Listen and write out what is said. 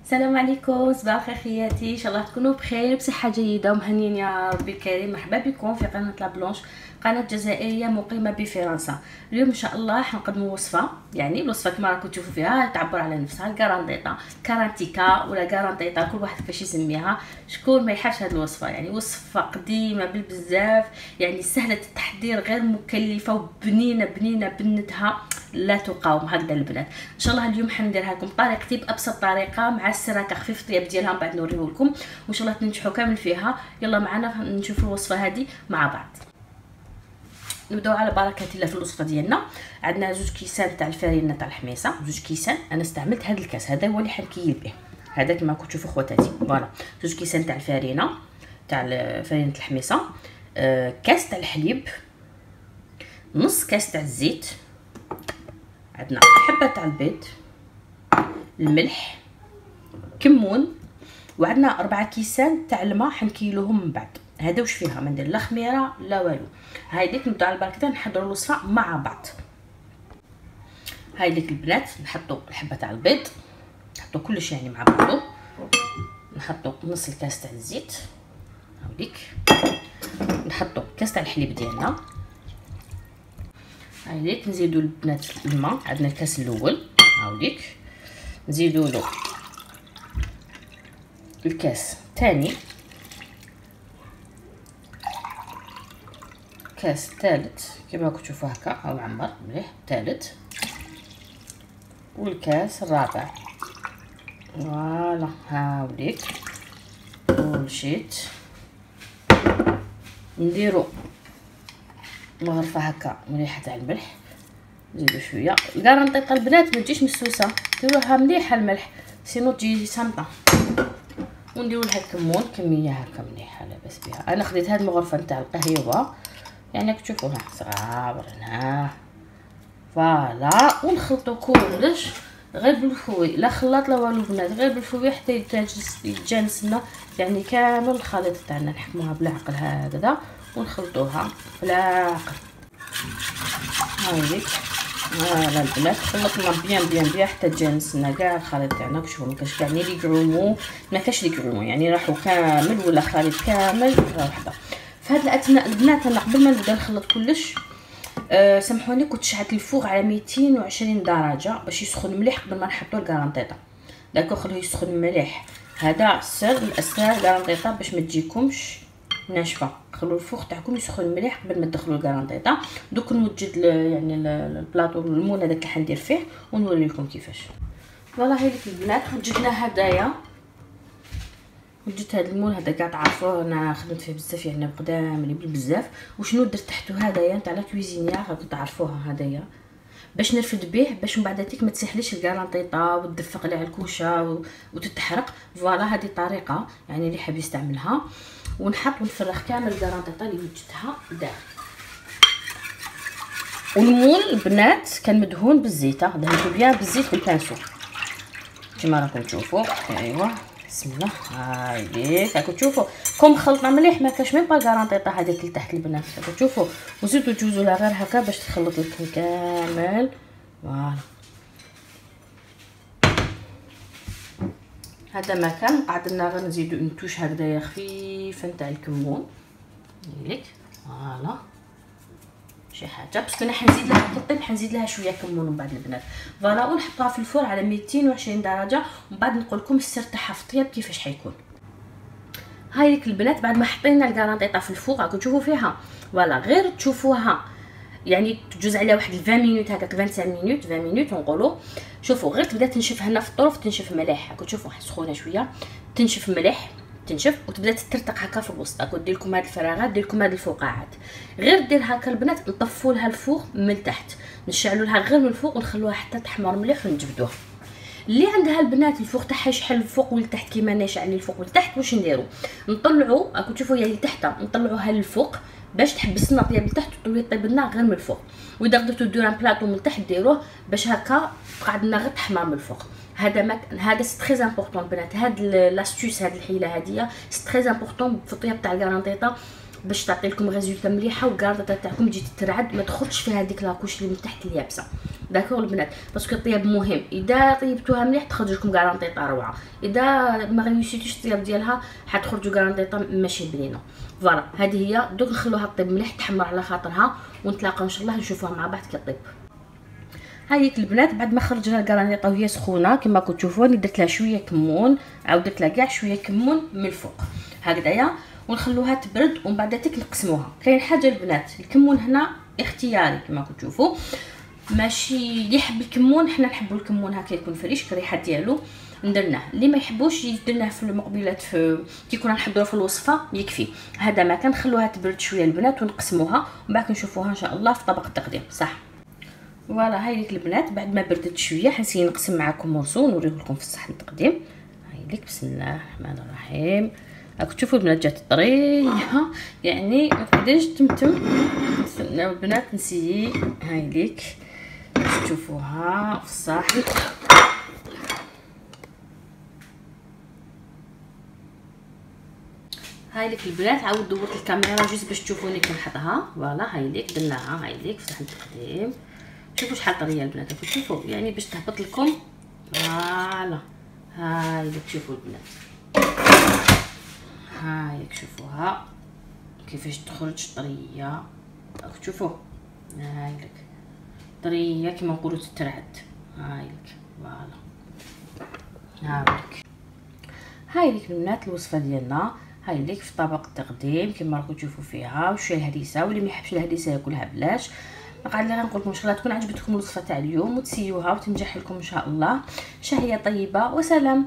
السلام عليكم، صباح الخير خياتي. ان شاء الله تكونوا بخير بصحه جيده ومهنيين يا ربي الكريم. مرحبا بكم في قناه لا بلونش، قناه جزائريه مقيمه بفرنسا. اليوم ان شاء الله حنقدموا وصفه، يعني الوصفه كما راكم تشوفوا فيها تعبر على نفسها، الكارانتيطا كارانتيكا ولا كارانتيطا، كل واحد كيفاش يسميها. شكون ما يحبش هذه الوصفه؟ يعني وصفه قديمه بالبزاف، يعني سهله التحضير، غير مكلفه وبنينه بنتها لا تقاوم. هكذا البنات ان شاء الله اليوم حنديرها لكم بطريقتي، بابسط طريقه، مع السراكه خفيف الطياب ديالها، من بعد نوريه لكم وان شاء الله تنجحوا كامل فيها. يلا معنا نشوفوا الوصفه هذه مع بعض. نبداو على بركه الله في الوصفه ديالنا. عندنا 2 كيسان تاع الفرينه تاع الحميصه، 2 كيسان. انا استعملت هذا الكاس، هذا هو اللي حنكيل به، هذا كما راكم تشوفوا خواتاتي. فوالا 2 كيسان تاع الفرينه تاع فرينه الحميصه، كاس تاع الحليب، نص كاس تاع الزيت، عندنا حبه تاع البيض، الملح، كمون، وعندنا 4 كيسان تاع الماء حنكيلوهم من بعد. هذا واش فيها، ما ندير لا خميره لا والو. هاي ديك نبداو على بركه نحضروا الوصفه مع بعض. هاي ديك البنات نحطوا الحبه تاع البيض، نحطوا كلش يعني مع بعضو، نحطوا نص الكاس تاع الزيت، هاوديك نحطوا كاس تاع الحليب ديالنا. هاي ديك نزيدوا البنات الماء، عندنا الكاس الاول، هاوديك نزيدوا له الكاس الثاني، كاس ثالث كما راكم تشوفوا هكا، هاو معمر مليح ثالث، والكاس الرابع. فوالا هاوليك ومشيت نديرو مغرفه هكا مليحه تاع الملح، نزيدو شويه. الكارانطيطه البنات ما تجيش مسوسه، ديروها مليحه الملح سينو تجي سامطه. ونديرو لها الكمون كميه هكا مليحه لاباس بها. انا خديت هاد المغرفه نتاع القهيوه، يعني راك تشوفوها صغار هنا. فوالا ونخلطو كلش غير بالفوي، لا خلاط لا والو بنات، غير بالفوي حتى يتجانس لنا يعني كامل الخليط تاعنا. نحكموها بالعقل هكذا ونخلطوها بالعقل. هايليك فوالا البنات خلطنا بيان حتى تجانس لنا كاع الخليط تاعنا. شوفوا مكاش كاع لي كرومو، ما كاش لي كرومو، يعني راحو كامل ولا خليط كامل وحده. في هاد الاثناء البنات انا قبل ما نبدا نخلط كلش سامحوني كنت شعلت الفوغ على 220 درجه باش يسخن مليح قبل ما نحطو الكارانطيطه. داكو خلوه يسخن مليح، هذا سر من اسرار الكارانطيطه باش ما تجيكمش ناشفه. خلوا الفوغ تاعكم يسخن مليح قبل ما تدخلوا الكارانطيطه. دوك نوجد يعني البلاطو المون هذاك اللي حندير فيه ونوري لكم كيفاش. فوالا هاي لك البنات وجدنا هدايا، وجدت هذا المول هذا كاع تعرفوه، انا خدمت فيه بزاف يعني بقدام لي بزاف. وشنو درت تحتو هدايا تاع لا كويزينيير، راكم تعرفوها هدايا باش نرفد به، باش من بعد تيك ما تسحليش الكارانطيطه وتدفق على الكوشه وتتحرق. فوالا هذه طريقه يعني اللي حاب يستعملها. ونحط ونفرغ كامل الكارانطيطه اللي وجدتها داخل. والمول البنات كان مدهون بالزيت، دهنتو بيان بالزيت بالبانسو كما راكم تشوفوا. ايوا بسم الله. هاي ديك راكم تشوفوا كوم خلطنا مليح، ما كاش ميم با كارانطيطه هذيك اللي تحت البنات، راكم تشوفوا. وزيدوا تجوزوا لها غير هكا باش تخلط لكم كامل. فوالا هذا ما كان قعدنا غير نزيدوا نتوش هكذايا خفيفه نتاع الكمون هيك. فوالا شي حاجه باسكو انا حنزيد لها في الطيب، حنزيد لها شويه كمون من بعد البنات. فوالا ونحطها في الفرن على 220 درجه، ومن بعد نقول لكم السر تاعها في الطياب كيفاش حيكون. هاي لك البنات بعد ما حطينا الكارانطيطه في الفوغ راكم تشوفوا فيها. فوالا غير تشوفوها يعني تجوز عليها واحد 20 مينوت هكاك، 25 مينوت 20 مينوت نقولوا. شوفوا غير تبدا تنشف هنا في الطرف، تنشف مليح. راكم تشوفوا سخونه شويه، تنشف مليح تنشف وتبدا تترتق هكا في الوسط. راكم دير لكم هاد الفراغات، دير لكم هاد الفقاعات، غير دير هكا البنات. نطفوا لها الفوغ من تحت، نشعلوا لها غير من الفوق ونخلوها حتى تحمر مليح ونجبدوها. اللي عندها البنات الفوق تاعها يشحل الفوق والتحت كيما انا شعل الفوق والتحت، واش نديرو؟ نطلعوا راكم تشوفوا هي اللي تحت نطلعوها للفوق باش تحبس لنا طياب لتحت وتولي طيب لنا غير من الفوق. واذا قدرتو ديروا ان بلاطو من تحت ديروه باش هكا تقعد لنا غير تحمر من الفوق. هذا سي تري امبورطون البنات، هاد لاستوس هاد الحيله هاديه سي تري امبورطون في الطياب تاع الكارانطيطه باش تعطي لكم ريزولطا مليحه، والكارطه تاعكم تجي تترعد ما تخرجش فيها هذيك لاكوش اللي من تحت اليابسه. داكوغ البنات، باسكو الطياب مهم، اذا طيبتوها مليح تخرج لكم كارانطيطه روعه، اذا ما غيوسيتوش الطياب ديالها حتخرجوا كارانطيطه ماشي بنينه. فوالا هذه هي. دوك نخلوها طيب مليح تحمر على خاطرها، ونتلاقاو ان شاء الله نشوفوها مع بعض كي طيب. هايك البنات بعد ما خرجنا الكرانيطه وهي سخونه كما راكم تشوفوا، درت لها شويه كمون، عاود درت لها كاع شويه كمون من الفوق هكذايا، ونخلوها تبرد ومن بعد تك نقسموها. كاين حاجه البنات، الكمون هنا اختياري كما راكم تشوفوا، ماشي اللي يحب الكمون، حنا نحبوا الكمون هكا يكون فريش الريحه ديالو ندرناه، اللي ما يحبوش يدرناه في المقبلات في كي كنا نحضروا في الوصفه يكفي. هذا ما كنخلوها تبرد شويه البنات ونقسموها، ومن بعد نشوفوها ان شاء الله في طبق التقديم صح. فوالا هايليك البنات بعد ما بردت شويه حنسي نقسم معكم مرسو ونوريه لكم في الصحن التقديم. هايليك بسم الله الرحمن الرحيم. راكم تشوفوا البنات جات طريه، يعني ما تقدرش تمتم. نستناو البنات نسيي. هايليك باش تشوفوها في الصحن. هايليك البنات عاود دورت الكاميرا جوست باش تشوفوني كنحطها. فوالا هايليك درناها هايليك في صحن التقديم. شوفوا شحال طريه البنات، راكم تشوفوا يعني باش تهبط لكم. فوالا هايليك شوفوا البنات، هايليك شوفوها كيفاش تخرج طريه، راكم تشوفوا هايليك طريه كيما نقولوا تترعد. هايليك فوالا هايليك البنات الوصفه ديالنا هايليك في طبق التقديم كما راكم تشوفوا فيها، وشويه الهريسه، واللي ما يحبش الهريسه ياكلها بلاش. قاعد اللي غنقول لكم ان شاء الله تكون عجبتكم الوصفه تاع اليوم وتسيوها وتنجح لكم ان شاء الله. شهيه طيبه وسلام.